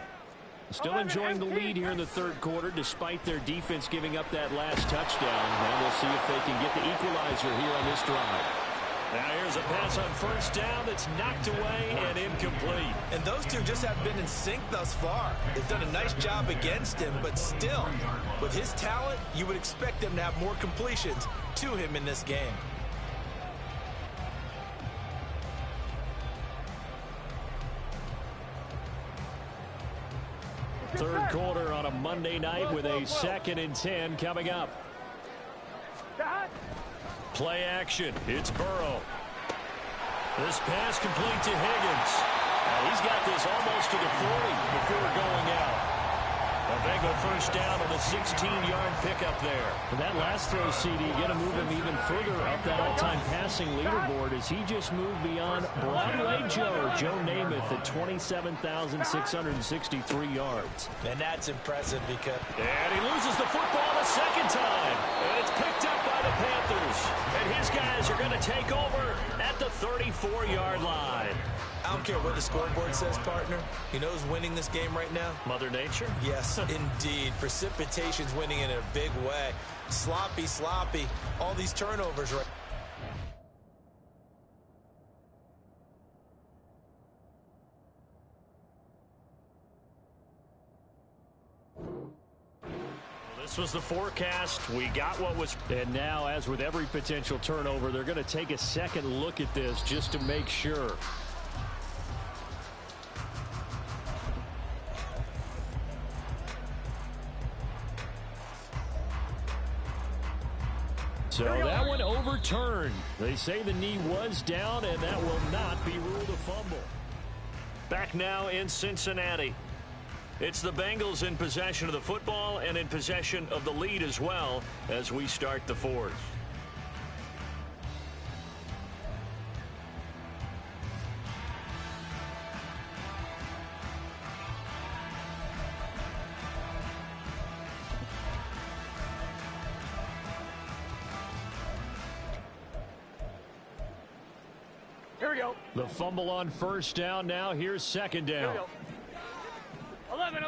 Still enjoying the lead here in the 3rd quarter despite their defense giving up that last touchdown. And we'll see if they can get the equalizer here on this drive. Now here's a pass on 1st down that's knocked away and incomplete. And those two just have been in sync thus far. They've done a nice job against him, but still, with his talent, you would expect them to have more completions to him in this game. Third quarter on a Monday night with a 2nd and 10 coming up. Play action. It's Burrow. This pass complete to Higgins. Now he's got this almost to the 40 before going out. A Bengal first down on a 16-yard pickup there. And that last throw, CD, going to move him even further up that all-time passing leaderboard as he just moved beyond Broadway Joe Namath at 27,663 yards. And that's impressive because... And he loses the football a 2nd time. And it's picked up by the Panthers. And his guys are going to take over at the 34-yard line. I don't care what the scoreboard says, partner. You know who's winning this game right now? Mother Nature? Yes, indeed. Precipitation's winning in a big way. Sloppy. All these turnovers right. This was the forecast. We got what was. And now, as with every potential turnover, they're going to take a second look at this just to make sure. So that one overturned. They say the knee was down, and that will not be ruled a fumble. Back now in Cincinnati. It's the Bengals in possession of the football and in possession of the lead as well as we start the 4th. Here we go. The fumble on 1st down now. Here's 2nd down. 11.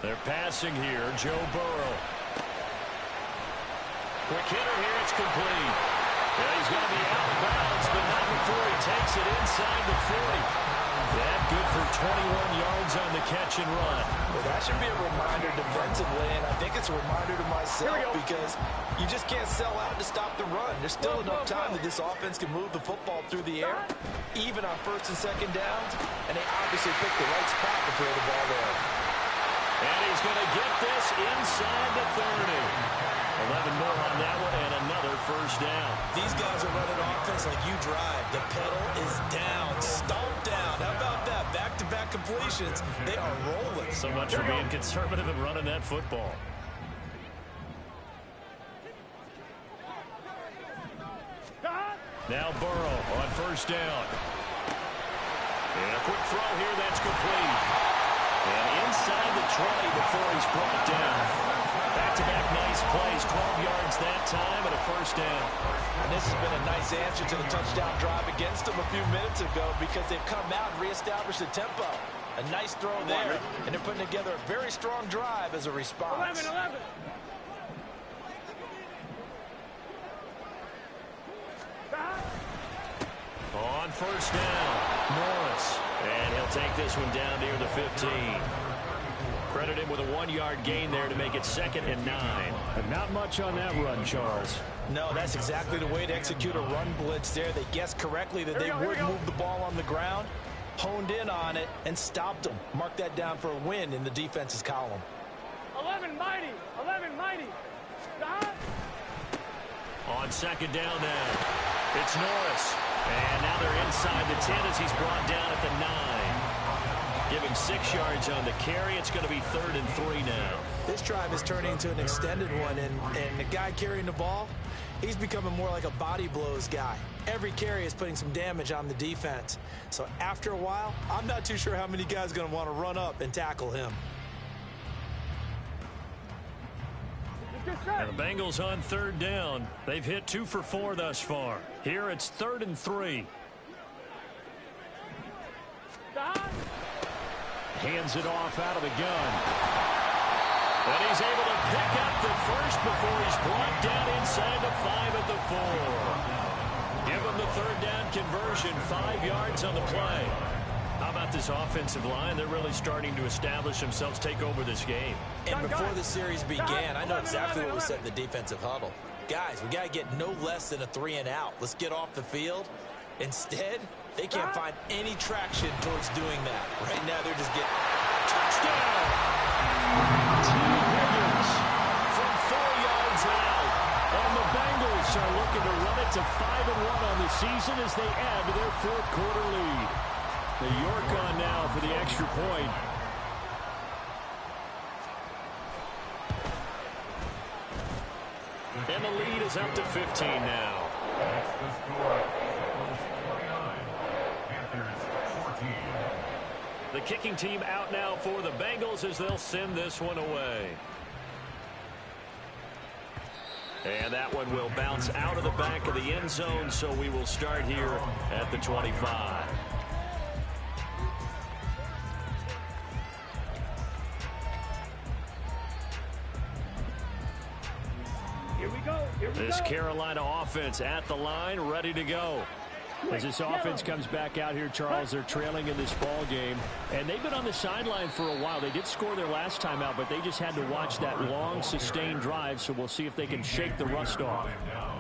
They're passing here. Joe Burrow. Quick hitter here. It's complete. Yeah, he's going to be out of bounds, but not before he takes it inside the 40. That good for 21 yards on the catch and run. Well, that should be a reminder defensively, and I think it's a reminder to myself because you just can't sell out to stop the run. There's still enough time that this offense can move the football through the air, even on 1st and 2nd downs, and they obviously picked the right spot to throw the ball there. And he's going to get this inside the 30. 11 more on that one and another 1st down. These guys are running offense like you drive. The pedal is down, stomped down. How about that? Back-to-back completions. They are rolling. So much for being conservative and running that football. Now Burrow on 1st down. And a quick throw here that's complete. And inside the 20 before he's brought down. Back-to-back nice plays, 12 yards that time and a 1st down. And this has been a nice answer to the touchdown drive against them a few minutes ago because they've come out and reestablished the tempo. A nice throw there, and they're putting together a very strong drive as a response. 11. first down. Norris. And he'll take this one down near the 15. Credit him with a 1-yard gain there to make it 2nd and 9. And not much on that run, Charles. No, that's exactly the way to execute a run blitz there. They guessed correctly that they would move the ball on the ground, honed in on it, and stopped them. Mark that down for a win in the defense's column. 11 mighty. 11 mighty. Stop. On 2nd down now, it's Norris. And now they're inside the 10 as he's brought down at the 9. Give him 6 yards on the carry. It's going to be 3rd and 3 now. This drive is turning into an extended one, and the guy carrying the ball, he's becoming more like a body blows guy. Every carry is putting some damage on the defense. So after a while, I'm not too sure how many guys are going to want to run up and tackle him. And the Bengals on 3rd down. They've hit 2 for 4 thus far. Here it's 3rd and 3. Hands it off out of the gun. And he's able to pick up the first before he's brought down inside the 5 at the 4. Give him the 3rd down conversion, 5 yards on the play. How about this offensive line? They're really starting to establish themselves, take over this game. And before the series began, I know exactly what we said in the defensive huddle. Guys, we got to get no less than a 3 and out. Let's get off the field. Instead, they can't find any traction towards doing that. Right now, they're just getting touchdown. T. Higgins From 4 yards out. and the Bengals are looking to run it to 5-1 on the season as they add to their 4th quarter lead. The York on now for the extra point. And the lead is up to 15 now. That's the score. Bengals 29. Panthers 14. The kicking team out now for the Bengals as they'll send this one away. And that one will bounce out of the back of the end zone, so we will start here at the 25. This Carolina offense at the line, ready to go. As this offense comes back out here, Charles, they're trailing in this ball game, and they've been on the sideline for a while. They did score their last time out, but they just had to watch that long, sustained drive, so we'll see if they can shake the rust off.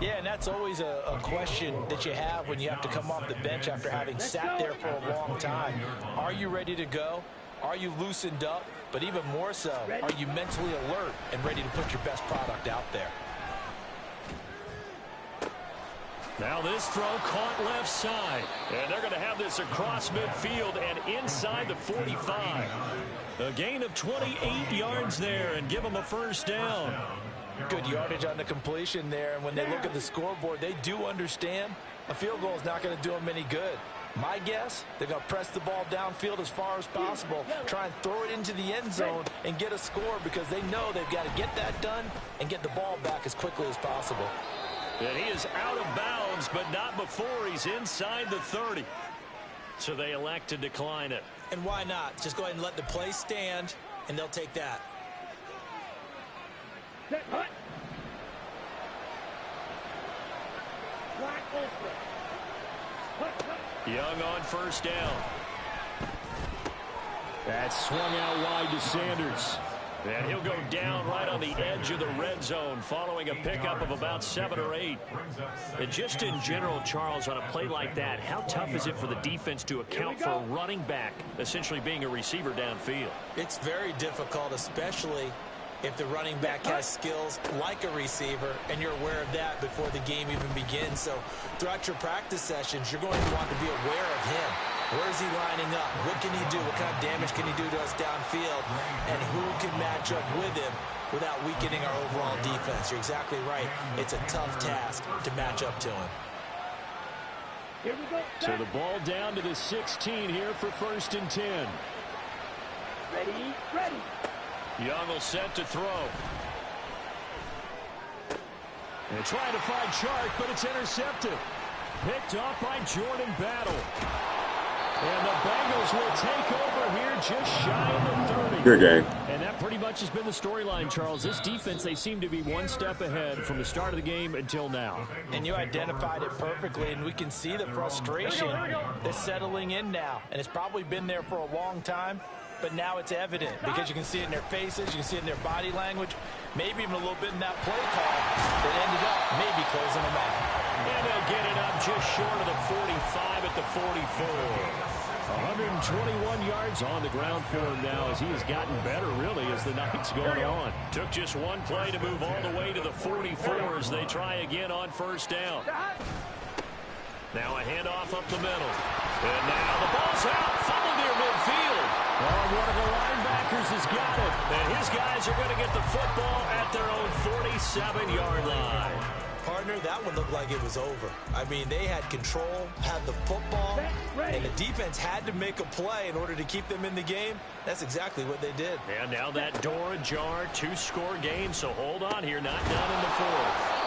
Yeah, and that's always a question that you have when you have to come off the bench after having sat there for a long time. Are you ready to go? Are you loosened up? But even more so, are you mentally alert and ready to put your best product out there? Now this throw caught left side. And they're going to have this across midfield and inside the 45. A gain of 28 yards there and give them a first down. Good yardage on the completion there. And when they look at the scoreboard, they do understand a field goal is not going to do them any good. My guess, they're going to press the ball downfield as far as possible, try and throw it into the end zone and get a score because they know they've got to get that done and get the ball back as quickly as possible. And he is out of bounds, but not before he's inside the 30. So they elect to decline it. And why not? Just go ahead and let the play stand, and they'll take that. Young on first down. That swung out wide to Sanders. And he'll go down right on the edge of the red zone following a pickup of about 7 or 8. And just in general, Charles, on a play like that, how tough is it for the defense to account for a running back essentially being a receiver downfield? It's very difficult, especially if the running back has skills like a receiver and you're aware of that before the game even begins. So throughout your practice sessions, you're going to want to be aware of him. Where is he lining up? What can he do? What kind of damage can he do to us downfield? And who can match up with him without weakening our overall defense? You're exactly right. It's a tough task to match up to him. So the ball down to the 16 here for 1st and 10. Ready. Young will set to throw. And trying to find Chark, but it's intercepted. Picked off by Jordan Battle. And the Bengals will take over here just shy of the 30. Good game. And that pretty much has been the storyline, Charles. This defense, they seem to be one step ahead from the start of the game until now. And you identified it perfectly, and we can see the frustration that's settling in now. And it's probably been there for a long time, but now it's evident because you can see it in their faces, you can see it in their body language, maybe even a little bit in that play call that ended up maybe closing them out. And they'll get it up just short of the 45 at the 44. 121 yards on the ground for him now as he has gotten better, really, as the night's going on. Took just one play to move all the way to the 44 as they try again on first down. Now a handoff up the middle. And now the ball's out. Fumble near midfield. Oh, one of the linebackers has got it. And his guys are going to get the football at their own 47-yard line. Partner, that one looked like it was over. I mean, they had control, had the football, and the defense had to make a play in order to keep them in the game. That's exactly what they did. And now that door ajar, 2-score game, so hold on here, not done in the fourth.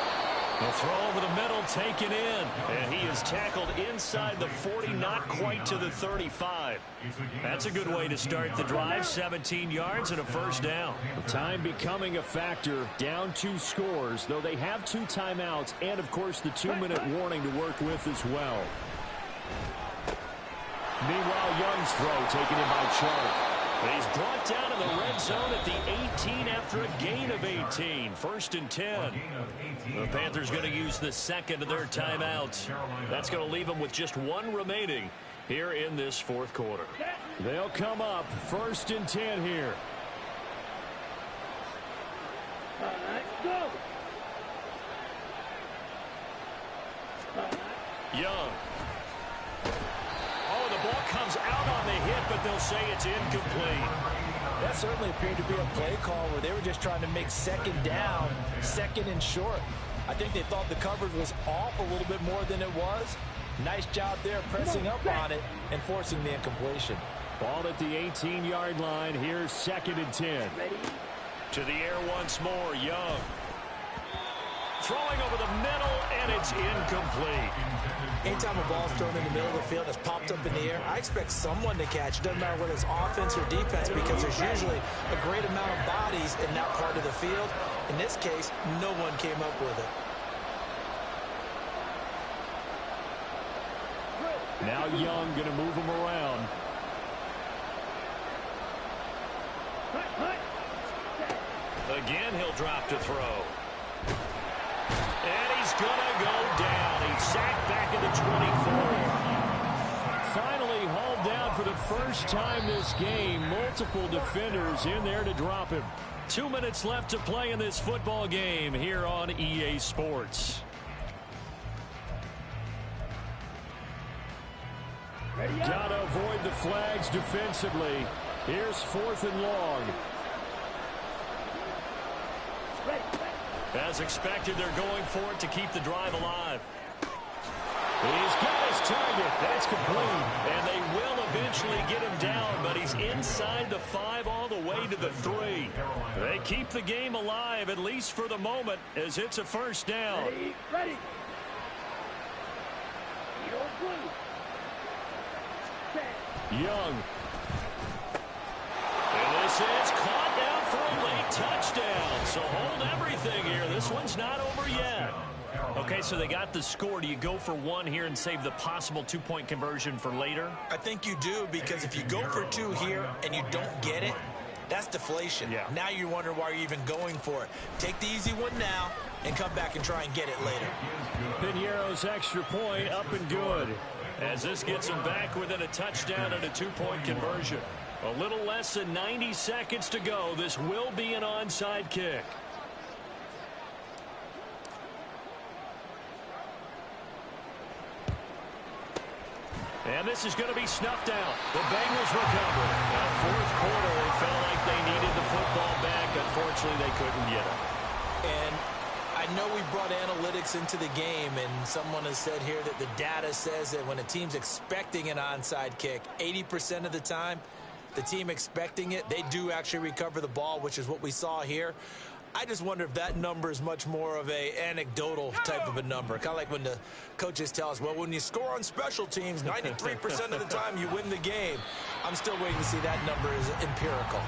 The throw over the middle, taken in, and he is tackled inside the 40, not quite to the 35. That's a good way to start the drive, 17 yards and a first down. Time becoming a factor, down 2 scores, though they have 2 timeouts and, of course, the 2-minute warning to work with as well. Meanwhile, Young's throw taken in by Chark. He's brought down in the red zone at the 18 after a gain of 18. 1st and 10. The Panthers going to use the second of their timeouts. That's going to leave them with just 1 remaining here in this fourth quarter. They'll come up 1st and 10 here. All right, go. Young. Oh, the ball comes out on the hit, but they'll say it's incomplete. That certainly appeared to be a play call where they were just trying to make second down, second and short. I think they thought the coverage was off a little bit more than it was. Nice job there pressing up on it and forcing the incompletion. Ball at the 18-yard line. Here's 2nd and 10. To the air once more, Young. Throwing over the middle, and it's incomplete. Anytime a ball's thrown in the middle of the field that's popped up in the air, I expect someone to catch. It doesn't matter whether it's offense or defense because there's usually a great amount of bodies in that part of the field. In this case, no one came up with it. Now Young going to move him around. Again, he'll drop to throw. And he's going to go down. He's sacked back at the 24. Finally hauled down for the first time this game. Multiple defenders in there to drop him. 2 minutes left to play in this football game here on EA Sports. Gotta avoid the flags defensively. Here's 4th and long. As expected, they're going for it to keep the drive alive. He's got his target. That's complete. And they will eventually get him down, but he's inside the 5 all the way to the 3. They keep the game alive, at least for the moment, as it's a first down. Ready. Young. And this is caught down for a late touchdown. So hold everything here. This one's not over yet. Okay, so they got the score. Do you go for 1 here and save the possible 2-point conversion for later? I think you do, because if you go for 2 here and you don't get it, that's deflation. Yeah. Now you wonder why you're even going for it. Take the easy one now and come back and try and get it later. Piniero's extra point up and good, as this gets him back within a touchdown and a 2-point conversion. A little less than 90 seconds to go. This will be an onside kick. And this is going to be snuffed out. The Bengals recover. Now, fourth quarter, they felt like they needed the football back. Unfortunately, they couldn't get it. And I know we brought analytics into the game, and someone has said here that the data says that when a team's expecting an onside kick, 80% of the time, the team expecting it, they do actually recover the ball, which is what we saw here. I just wonder if that number is much more of a anecdotal type of a number. Kind of like when the coaches tell us, well, when you score on special teams, 93% of the time you win the game. I'm still waiting to see that number is empirical.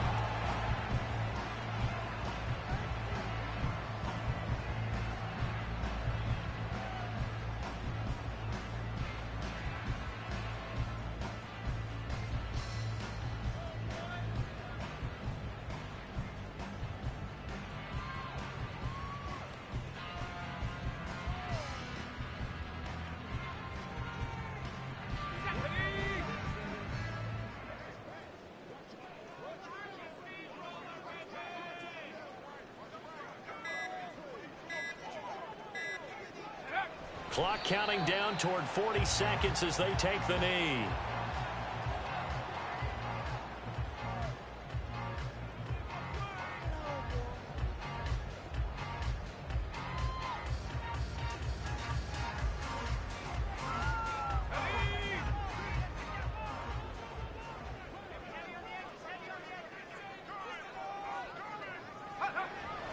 Clock counting down toward 40 seconds as they take the knee.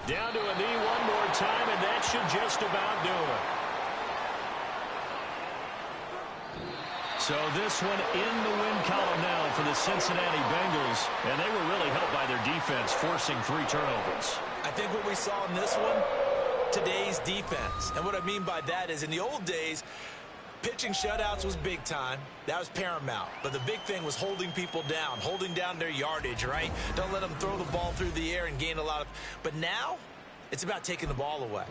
Down to a knee one more time, and that should just about do it. So this one in the win column now for the Cincinnati Bengals, and they were really helped by their defense, forcing 3 turnovers. I think what we saw in this one, today's defense. And what I mean by that is in the old days, pitching shutouts was big time. That was paramount. But the big thing was holding people down, holding down their yardage, right? Don't let them throw the ball through the air and gain a lot of... But now, it's about taking the ball away.